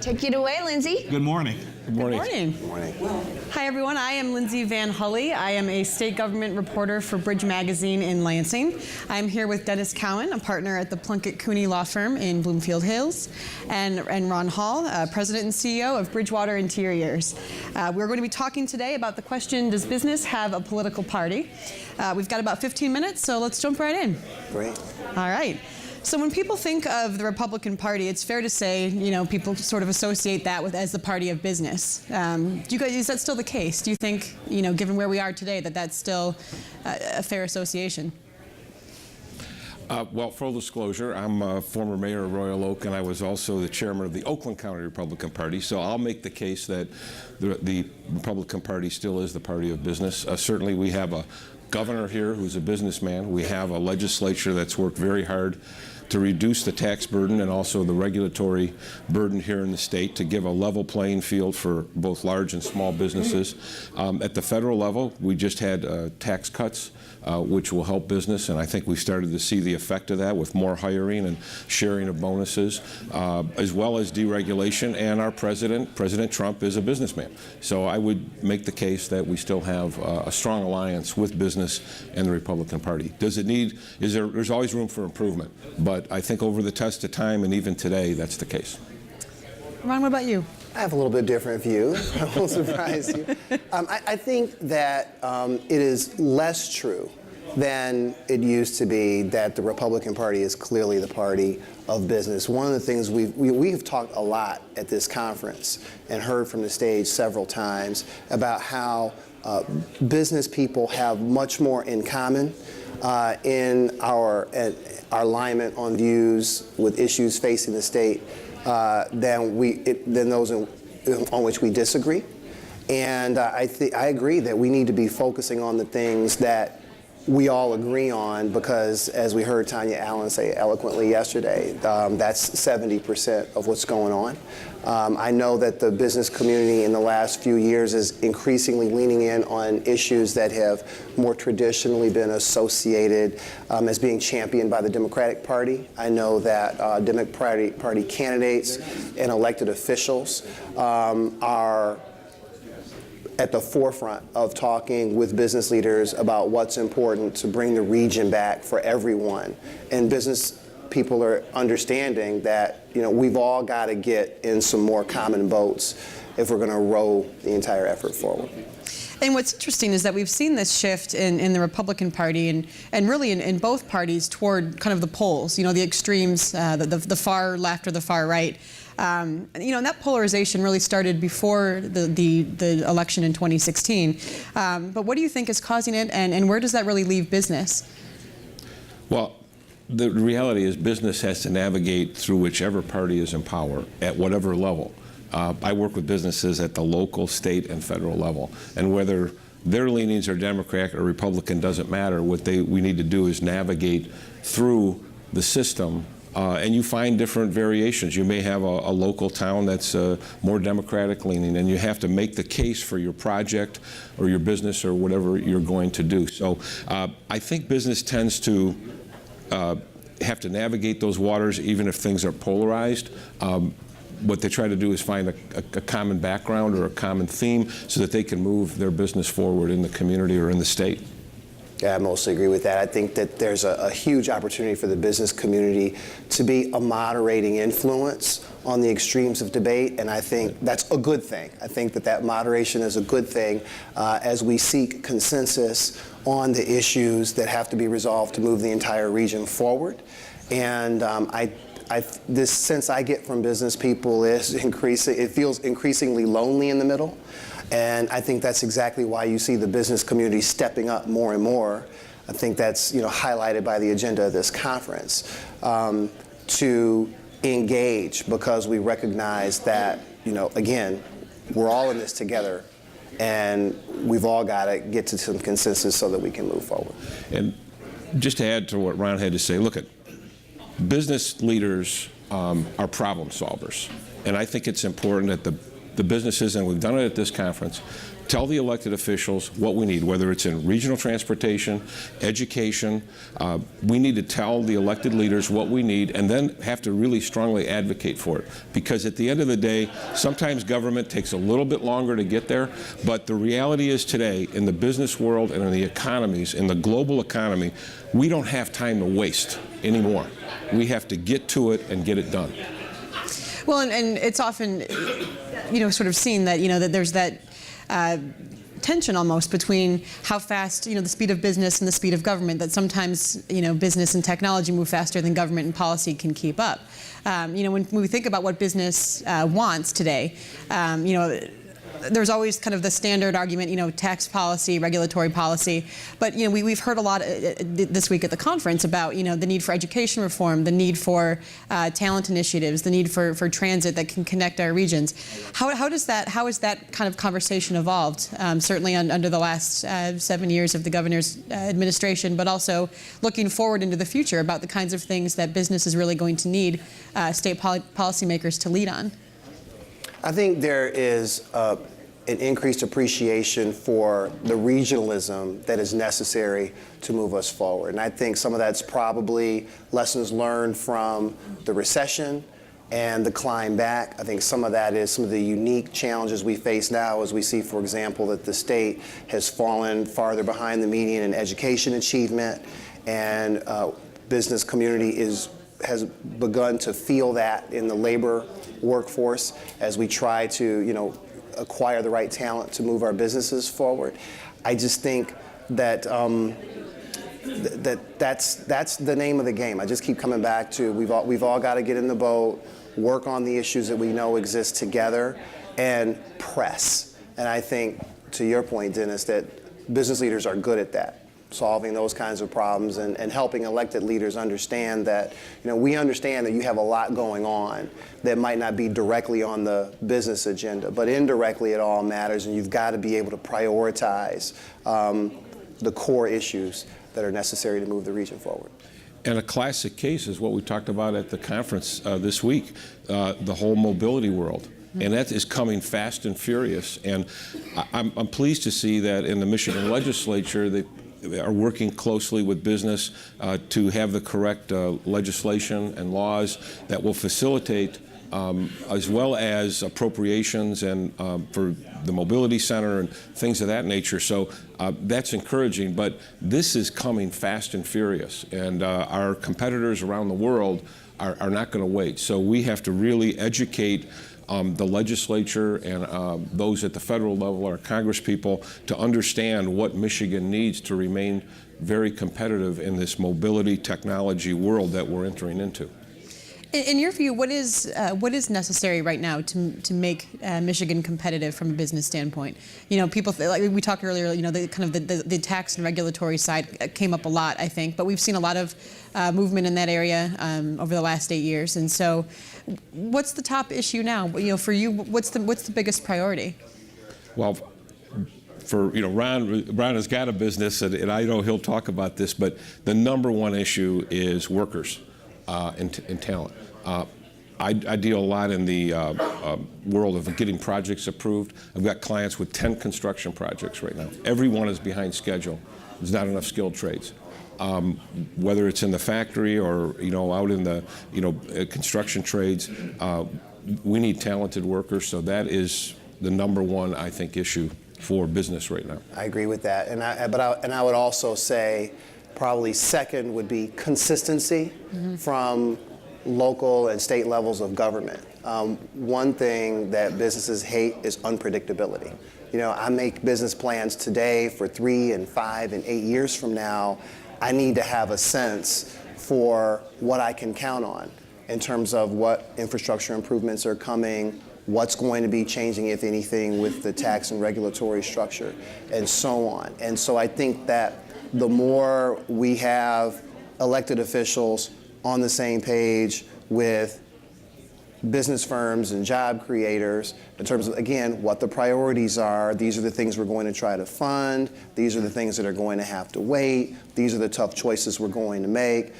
Take it away, Lindsay. Good morning. Good morning. Good morning. Hi, everyone. I am Lindsay VanHulle. I am a state government reporter for Bridge Magazine in Lansing. I'm here with Dennis Cowan, a partner at the Plunkett Cooney law firm in Bloomfield Hills, and VanHulle, president and CEO of Bridgewater Interiors. We're going to be talking today about the question, does business have a political party? We've got about 15 minutes, so let's jump right in. Great. All right. So when people think of the Republican Party, it's fair to say, you know, people sort of associate that with as the party of business. Is that still the case? Do you think, you know, given where we are today, that that's still a fair association? Well, full disclosure, I'm a former mayor of Royal Oak, and I was also the chairman of the Oakland County Republican Party, so I'll make the case that the Republican Party still is the party of business. Certainly we have a governor here who's a businessman. We have a legislature that's worked very hard to reduce the tax burden and also the regulatory burden here in the state to give a level playing field for both large and small businesses. At the federal level, we just had tax cuts, which will help business, and I think we started to see the effect of that with more hiring and sharing of bonuses, as well as deregulation. And our president, President Trump, is a businessman. So I would make the case that we still have a strong alliance with business and the Republican Party. There's always room for improvement, but I think over the test of time and even today, that's the case. Ron, what about you? I have a little bit different view. I won't surprise you. I think that it is less true than it used to be that the Republican Party is clearly the party of business. One of the things we've talked a lot at this conference and heard from the stage several times about how business people have much more in common in our alignment on views with issues facing the state than those on which we disagree. And I agree that we need to be focusing on the things that we all agree on, because as we heard Tanya Allen say eloquently yesterday, that's 70% of what's going on. I know that the business community in the last few years is increasingly leaning in on issues that have more traditionally been associated as being championed by the Democratic Party. I know that Democratic Party candidates and elected officials are at the forefront of talking with business leaders about what's important to bring the region back for everyone. And business people are understanding that, you know, we've all got to get in some more common boats if we're going to row the entire effort forward. And what's interesting is that we've seen this shift in the Republican Party and really in both parties toward kind of the poles, you know, the extremes, the far left or the far right. You know, and that polarization really started before the election in 2016. But what do you think is causing it, and where does that really leave business? Well, the reality is business has to navigate through whichever party is in power at whatever level. I work with businesses at the local, state, and federal level, and whether their leanings are Democrat or Republican doesn't matter. What we need to do is navigate through the system. And you find different variations. You may have a local town that's more Democratic leaning, and you have to make the case for your project or your business or whatever you're going to do. So I think business tends to have to navigate those waters even if things are polarized. What they try to do is find a common background or a common theme so that they can move their business forward in the community or in the state. Yeah, I mostly agree with that. I think that there's a huge opportunity for the business community to be a moderating influence on the extremes of debate, and I think that's a good thing. I think that moderation is a good thing as we seek consensus on the issues that have to be resolved to move the entire region forward. And this sense I get from business people is increasing. It feels increasingly lonely in the middle. And I think that's exactly why you see the business community stepping up more and more. I think that's, you know, highlighted by the agenda of this conference, to engage, because we recognize that, you know, again, we're all in this together, and we've all got to get to some consensus so that we can move forward. And just to add to what Ron had to say, look, at business leaders are problem solvers, and I think it's important that the businesses, and we've done it at this conference, tell the elected officials what we need, whether it's in regional transportation, education. We need to tell the elected leaders what we need and then have to really strongly advocate for it. Because at the end of the day, sometimes government takes a little bit longer to get there, but the reality is today, in the business world and in the economies, in the global economy, we don't have time to waste anymore. We have to get to it and get it done. Well, and it's often, sort of seen that, that there's that tension almost between how fast, the speed of business and the speed of government, that sometimes, business and technology move faster than government and policy can keep up. When we think about what business wants today, there's always kind of the standard argument, tax policy, regulatory policy. But, we've heard a lot this week at the conference about, the need for education reform, the need for talent initiatives, the need for transit that can connect our regions. How has that kind of conversation evolved, certainly under the last 7 years of the governor's administration, but also looking forward into the future about the kinds of things that business is really going to need state policymakers to lead on? I think there is an increased appreciation for the regionalism that is necessary to move us forward. And I think some of that's probably lessons learned from the recession and the climb back. I think some of that is some of the unique challenges we face now as we see, for example, that the state has fallen farther behind the median in education achievement, and business community has begun to feel that in the labor workforce as we try to, acquire the right talent to move our businesses forward. I just think that that's the name of the game. I just keep coming back to we've all got to get in the boat, work on the issues that we know exist together, and press. And I think, to your point, Dennis, that business leaders are good at that, solving those kinds of problems and helping elected leaders understand that, we understand that you have a lot going on that might not be directly on the business agenda, but indirectly it all matters, and you've got to be able to prioritize the core issues that are necessary to move the region forward. And a classic case is what we talked about at the conference this week, the whole mobility world. And that is coming fast and furious. And I'm pleased to see that in the Michigan legislature, they are working closely with business to have the correct legislation and laws that will facilitate, as well as appropriations and for the mobility center and things of that nature. So that's encouraging, but this is coming fast and furious, and our competitors around the world are not going to wait. So we have to really educate the legislature and those at the federal level, our Congress people, to understand what Michigan needs to remain very competitive in this mobility technology world that we're entering into. In your view, what is necessary right now to make Michigan competitive from a business standpoint? People like we talked earlier. The tax and regulatory side came up a lot, I think, but we've seen a lot of movement in that area over the last 8 years. And so, what's the top issue now? For you, what's the biggest priority? Well, for Ron has got a business, and I know he'll talk about this, but the number one issue is workers. And talent. I deal a lot in the world of getting projects approved. I've got clients with 10 construction projects right now. Every one is behind schedule. There's not enough skilled trades. Whether it's in the factory or out in the construction trades, we need talented workers. So that is the number one, I think, issue for business right now. I agree with that, and I would also say, probably second would be consistency from local and state levels of government. One thing that businesses hate is unpredictability. I make business plans today for 3 and 5 and 8 years from now. I need to have a sense for what I can count on in terms of what infrastructure improvements are coming, what's going to be changing, if anything, with the tax and regulatory structure, and so on. And so I think that the more we have elected officials on the same page with business firms and job creators in terms of, again, what the priorities are. These are the things we're going to try to fund. These are the things that are going to have to wait. These are the tough choices we're going to make.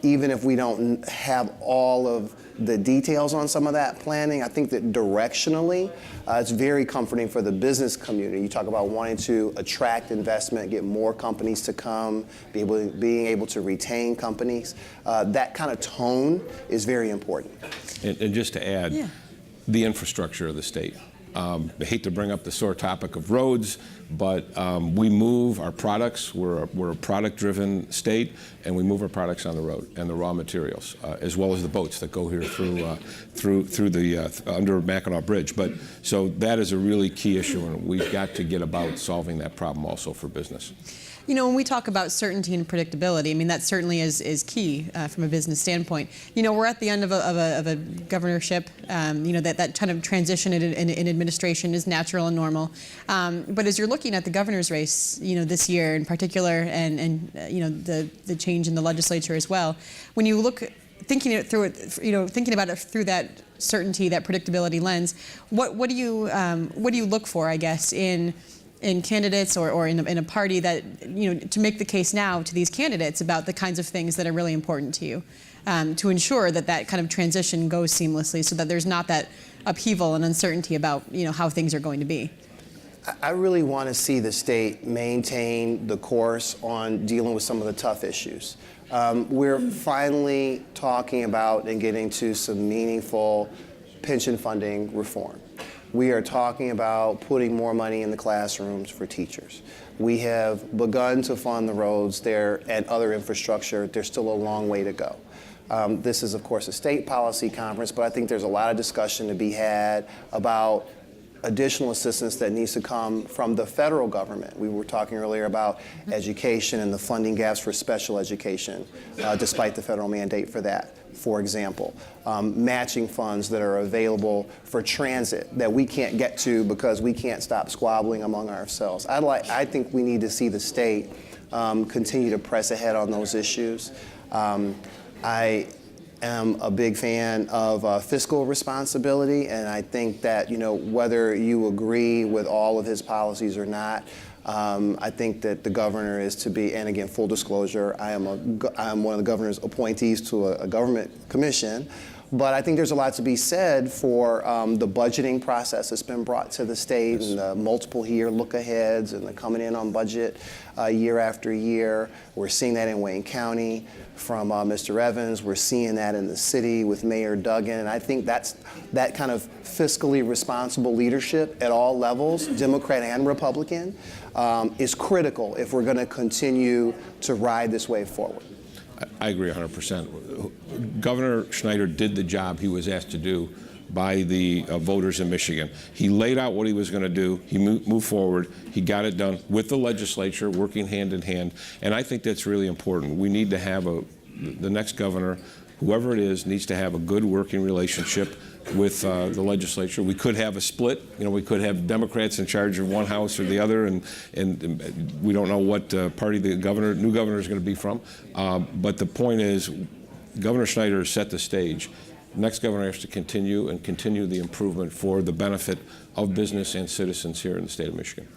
Even if we don't have all of the details on some of that planning. I think that directionally, it's very comforting for the business community. You talk about wanting to attract investment, get more companies to come, being able to retain companies. That kind of tone is very important. And just to add, the infrastructure of the state. I hate to bring up the sore topic of roads, but we move our products. We're a product-driven state, and we move our products on the road and the raw materials, as well as the boats that go here through the under Mackinac Bridge. But so that is a really key issue, and we've got to get about solving that problem also for business. You know, when we talk about certainty and predictability, I mean, that certainly is key from a business standpoint. You know, we're at the end of a governorship. You know, that kind of transition in administration is natural and normal. But as you're looking at the governor's race, you know, this year in particular, and you know, the change in the legislature as well, when you look, thinking about it through that certainty, that predictability lens, what do you look for, I guess, in candidates or in a party that, you know, to make the case now to these candidates about the kinds of things that are really important to you, to ensure that kind of transition goes seamlessly so that there's not that upheaval and uncertainty about, you know, how things are going to be? I really want to see the state maintain the course on dealing with some of the tough issues. We're finally talking about and getting to some meaningful pension funding reform. We are talking about putting more money in the classrooms for teachers. We have begun to fund the roads there and other infrastructure. There's still a long way to go. This is, of course, a state policy conference, but I think there's a lot of discussion to be had about additional assistance that needs to come from the federal government. We were talking earlier about education and the funding gaps for special education, despite the federal mandate for that, for example. Matching funds that are available for transit that we can't get to because we can't stop squabbling among ourselves. I think we need to see the state continue to press ahead on those issues. I am a big fan of fiscal responsibility, and I think that, you know, whether you agree with all of his policies or not, I think that the governor is to be, and again, full disclosure, I am one of the governor's appointees to a government commission. But I think there's a lot to be said for the budgeting process that's been brought to the state, and the multiple year look-aheads and the coming in on budget year after year. We're seeing that in Wayne County from Mr. Evans. We're seeing that in the city with Mayor Duggan. And I think that kind of fiscally responsible leadership at all levels, Democrat and Republican, is critical if we're going to continue to ride this wave forward. I agree 100%. Governor Schneider did the job he was asked to do by the voters in Michigan. He laid out what he was going to do. He moved forward. He got it done with the legislature, working hand in hand. And I think that's really important. We need to have the next governor, whoever it is, needs to have a good working relationship with the legislature. We could have a split. You know, we could have Democrats in charge of one house or the other, and we don't know what party the new governor is going to be from. But the point is, Governor Schneider has set the stage. The next governor has to continue the improvement for the benefit of business and citizens here in the state of Michigan.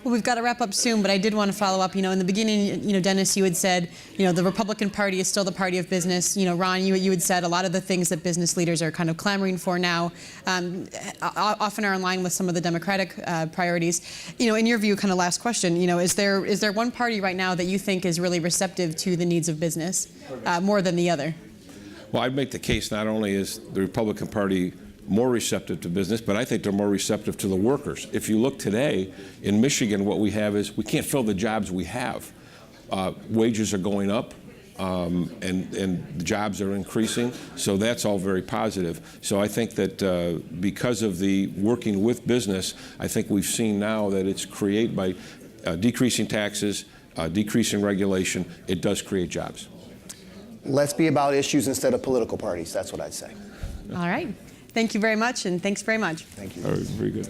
Well, we've got to wrap up soon, but I did want to follow up. You know, in the beginning, you know, Dennis, you had said, you know, the Republican Party is still the party of business. You know, Ron, you had said a lot of the things that business leaders are kind of clamoring for now often are in line with some of the Democratic priorities. You know, in your view, kind of last question, you know, is there one party right now that you think is really receptive to the needs of business more than the other? Well, I'd make the case not only is the Republican Party more receptive to business, but I think they're more receptive to the workers. If you look today in Michigan, what we have is we can't fill the jobs we have. Wages are going up, and the jobs are increasing, so that's all very positive. So I think that because of the working with business, I think we've seen now that it's created by decreasing taxes, decreasing regulation, it does create jobs. Let's be about issues instead of political parties. That's what I'd say. All right. Thank you very much, and thanks very much. Thank you. All right, very good.